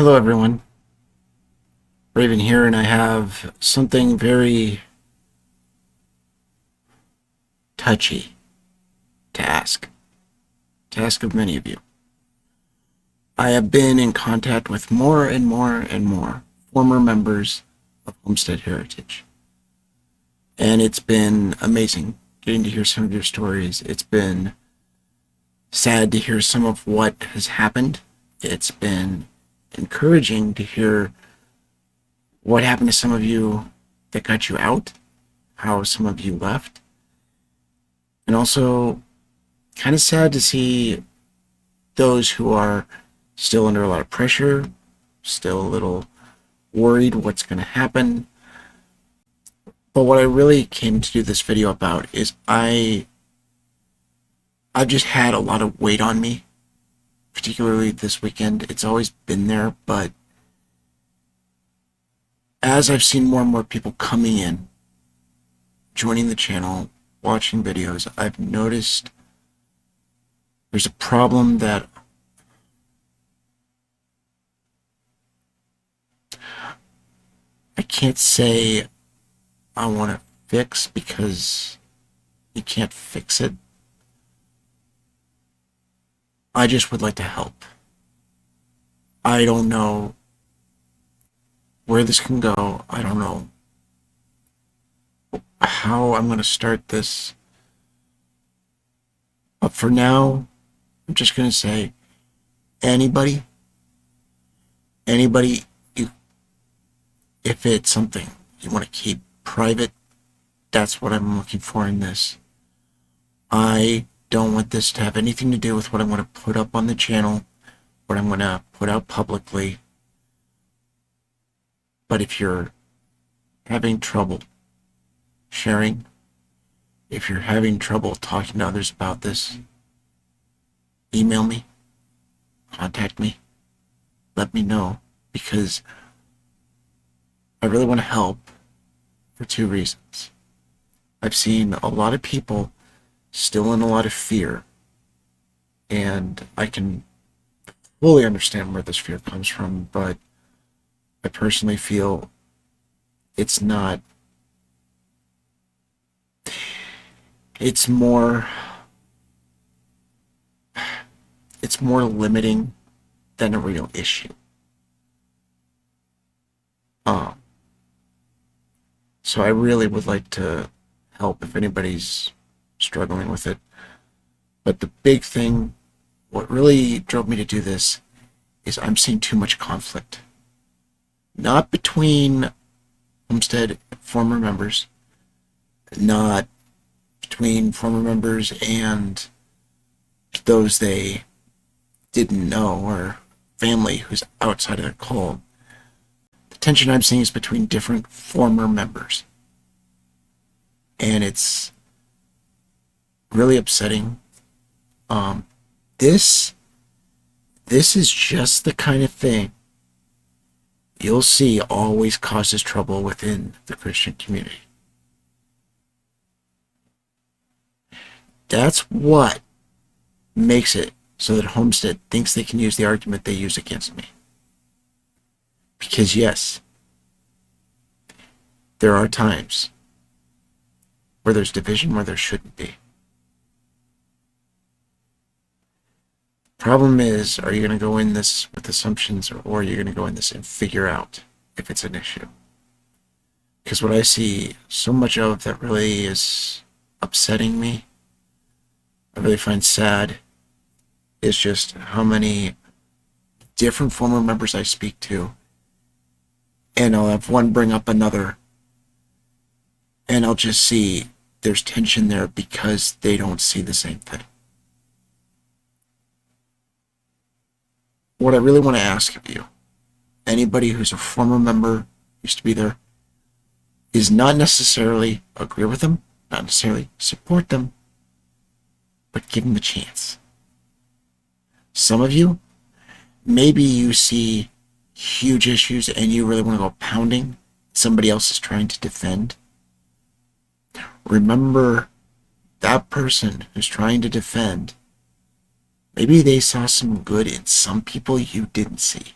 Hello everyone, Raven here, and I have something very touchy to ask of many of you. I have been in contact with more and more former members of Homestead Heritage, and it's been amazing getting to hear some of your stories. It's been sad to hear some of what has happened. It's been encouraging to hear what happened to some of you that got you out, how some of you left, and also kind of sad to see those who are still under a lot of pressure, still a little worried what's going to happen. But what I really came to do this video about is I've just had a lot of weight on me, particularly this weekend. It's always been there, but as I've seen more and more people coming in, joining the channel, watching videos, I've noticed there's a problem that I can't say I want to fix because you can't fix it. I just would like to help. I don't know where this can go. I don't know how I'm going to start this. But for now, I'm just going to say anybody, you, if it's something you want to keep private, that's what I'm looking for in this. I don't want this to have anything to do with what I'm going to put up on the channel, what I'm going to put out publicly. But if you're having trouble sharing, if you're having trouble talking to others about this, email me, contact me, let me know, because I really want to help for two reasons. I've seen a lot of people still in a lot of fear, and I can fully understand where this fear comes from, but I personally feel it's not, it's more limiting than a real issue. So I really would like to help if anybody's struggling with it. But the big thing, what really drove me to do this, is I'm seeing too much conflict. Not between Homestead former members, not between former members and those they didn't know, or family who's outside of their call. The tension I'm seeing is between different former members. And it's really upsetting. This is just the kind of thing you'll see always causes trouble within the Christian community. That's what makes it so that Homestead thinks they can use the argument they use against me. Because yes, there are times where there's division where there shouldn't be. Problem is, are you going to go in this with assumptions, or are you going to go in this and figure out if it's an issue? Because what I see so much of that really is upsetting me, I really find sad, is just how many different former members I speak to, and I'll have one bring up another, and I'll just see there's tension there because they don't see the same thing. What I really want to ask of you, anybody who's a former member, used to be there, is not necessarily agree with them, not necessarily support them, but give them a chance. Some of you, maybe you see huge issues and you really want to go pounding. Somebody else is trying to defend. Remember, that person who's trying to defend, maybe they saw some good in some people you didn't see.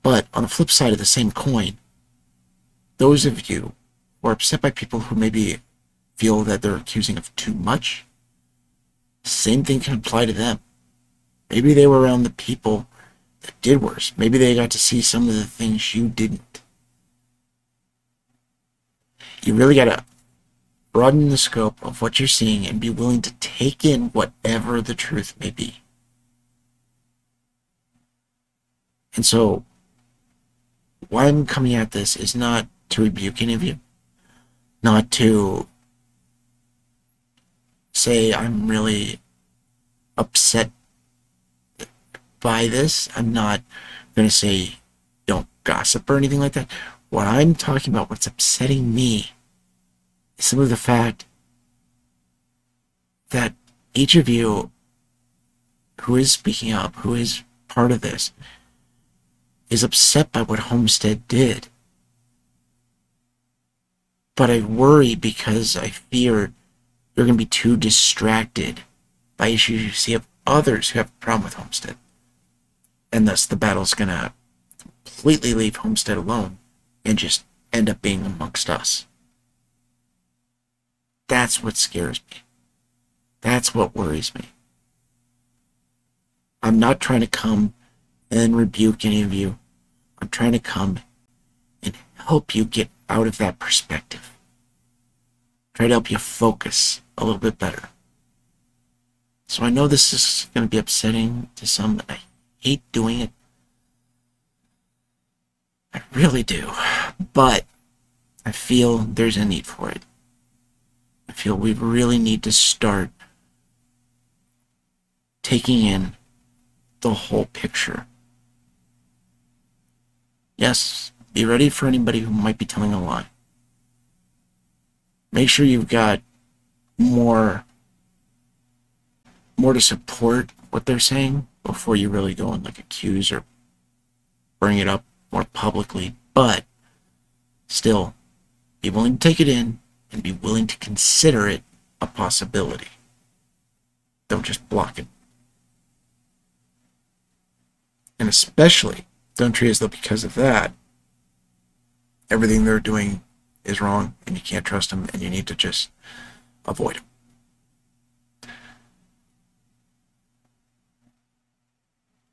But on the flip side of the same coin, those of you who are upset by people who maybe feel that they're accusing of too much, same thing can apply to them. Maybe they were around the people that did worse. Maybe they got to see some of the things you didn't. You really got to broaden the scope of what you're seeing and be willing to take in whatever the truth may be. And so, why I'm coming at this is not to rebuke any of you, not to say I'm really upset by this. I'm not going to say don't gossip or anything like that. What I'm talking about, what's upsetting me, is some of the fact that each of you who is speaking up, who is part of this, is upset by what Homestead did. But I worry because I fear you're going to be too distracted by issues you see of others who have a problem with Homestead. And thus the battle's going to completely leave Homestead alone and just end up being amongst us. That's what scares me. That's what worries me. I'm not trying to come and rebuke any of you. I'm trying to come and help you get out of that perspective. Try to help you focus a little bit better. So I know this is going to be upsetting to some. I hate doing it. I really do. But I feel there's a need for it. I feel we really need to start taking in the whole picture. Yes, be ready for anybody who might be telling a lie. Make sure you've got more to support what they're saying before you really go and accuse or bring it up more publicly. But still, be willing to take it in and be willing to consider it a possibility. Don't just block it. And especially, don't treat as though because of that, everything they're doing is wrong and you can't trust them and you need to just avoid them.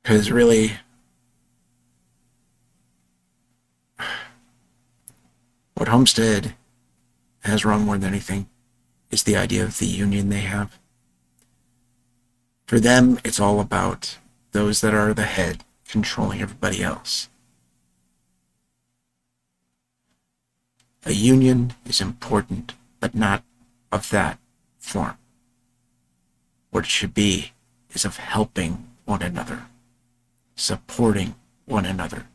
Because really, what Homestead has wrong more than anything is the idea of the union they have. For them, it's all about those that are the head controlling everybody else. A union is important, but not of that form. What it should be is of helping one another, supporting one another.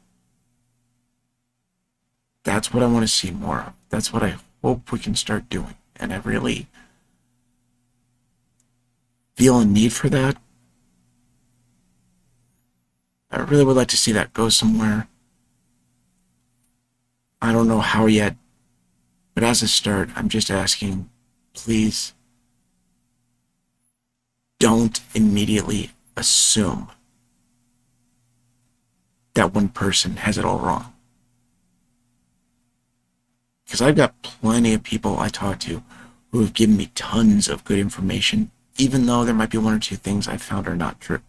That's what I want to see more of. That's what I hope we can start doing. And I really feel a need for that. I really would like to see that go somewhere. I don't know how yet, but as a start, I'm just asking, please don't immediately assume that one person has it all wrong. Because I've got plenty of people I talk to who have given me tons of good information, even though there might be one or two things I found are not true.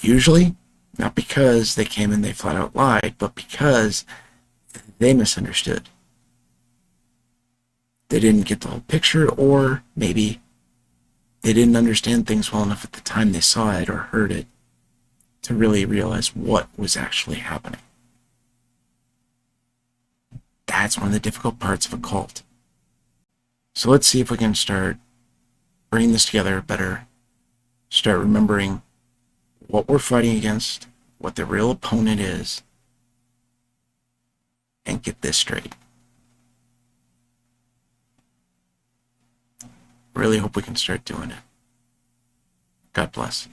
Usually, not because they came and they flat out lied, but because they misunderstood. They didn't get the whole picture, or maybe they didn't understand things well enough at the time they saw it or heard it to really realize what was actually happening. That's one of the difficult parts of a cult. So let's see if we can start bringing this together better, start remembering what we're fighting against, what the real opponent is, and get this straight. Really hope we can start doing it. God bless.